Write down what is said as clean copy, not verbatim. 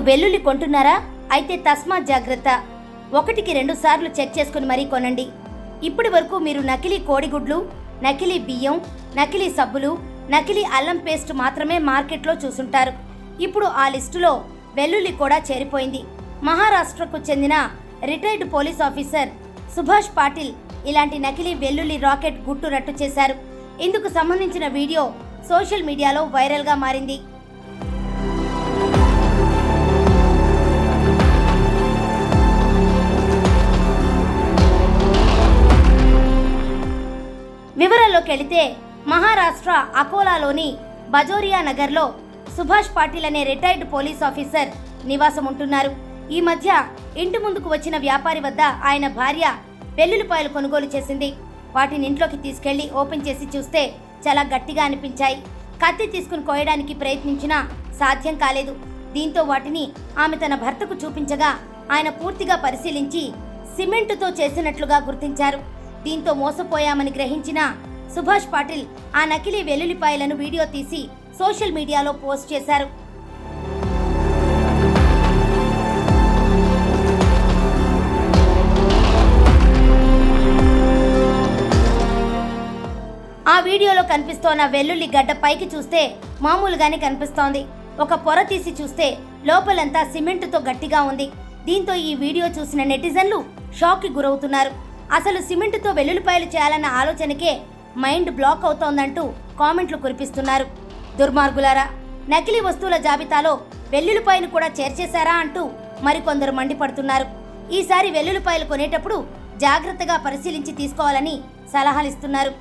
వెల్లుల్లి కొంటున్నారా? అయితే తస్మాత్ జాగ్రత్త. 1కి 2 సార్లు చెక్ చేసుకుని మరీ కొనండి. ఇప్పటి వరకు మీరు నకిలీ కోడిగుడ్లు, నకిలీ బియ్యం, నకిలీ సబ్బులు, నకిలీ అల్లం పేస్ట్ మాత్రమే మార్కెట్లో చూసుంటారు. ఇప్పుడు ఆ లిస్టులో వెల్లుల్లి కూడా చేరిపోయింది. మహారాష్ట్రకు చెందిన retired police officer Subhash Patil ఇలాంటి నకిలీ వెల్లుల్లి రాకెట్ గుట్టు రట్టు చేశారు. ఇందుకు సంబంధించిన వీడియో సోషల్ మీడియాలో వైరల్గా మారింది. వివరాల్లోకి వెళితే మహారాష్ట్ర అకోలాలోని బజోరియా నగర్లో సుభాష్ పాటిల్ అనే రిటైర్డ్ పోలీస్ ఆఫీసర్ నివాసం ఉంటున్నారు. ఈ మధ్య ఇంటి ముందుకు వచ్చిన వ్యాపారి వద్ద ఆయన భార్య వెల్లుల్లిపాయలు కొనుగోలు చేసింది. వాటిని ఇంట్లోకి తీసుకెళ్లి ఓపెన్ చేసి చూస్తే చాలా గట్టిగా అనిపించాయి. కత్తి తీసుకుని కోయడానికి ప్రయత్నించినా సాధ్యం కాలేదు. దీంతో వాటిని ఆమె తన భర్తకు చూపించగా ఆయన పూర్తిగా పరిశీలించి సిమెంటుతో చేసినట్లుగా గుర్తించారు. దీంతో మోసపోయామని గ్రహించిన సుభాష్ పాటిల్ ఆ నకిలీ వెల్లుల్లిపాయలను వీడియో తీసి సోషల్ మీడియాలో పోస్ట్ చేశారు. ఆ వీడియోలో కనిపిస్తోన్న వెల్లుల్లి గడ్డ పైకి చూస్తే మామూలుగానే కనిపిస్తోంది. ఒక పొర తీసి చూస్తే లోపలంతా సిమెంటుతో గట్టిగా ఉంది. దీంతో ఈ వీడియో చూసిన నెటిజన్లు షాక్కి గురవుతున్నారు. అసలు సిమెంటుతో వెల్లుల్లిపాయలు చేయాలన్న ఆలోచనకే మైండ్ బ్లాక్ అవుతోందంటూ కామెంట్లు కురిపిస్తున్నారు. దుర్మార్గులారా, నకిలీ వస్తువుల జాబితాలో వెల్లుల్లిపాయను కూడా చేర్చేశారా అంటూ మరికొందరు మండిపడుతున్నారు. ఈసారి వెల్లుల్లిపాయలు కొనేటప్పుడు జాగ్రత్తగా పరిశీలించి తీసుకోవాలని సలహాలిస్తున్నారు.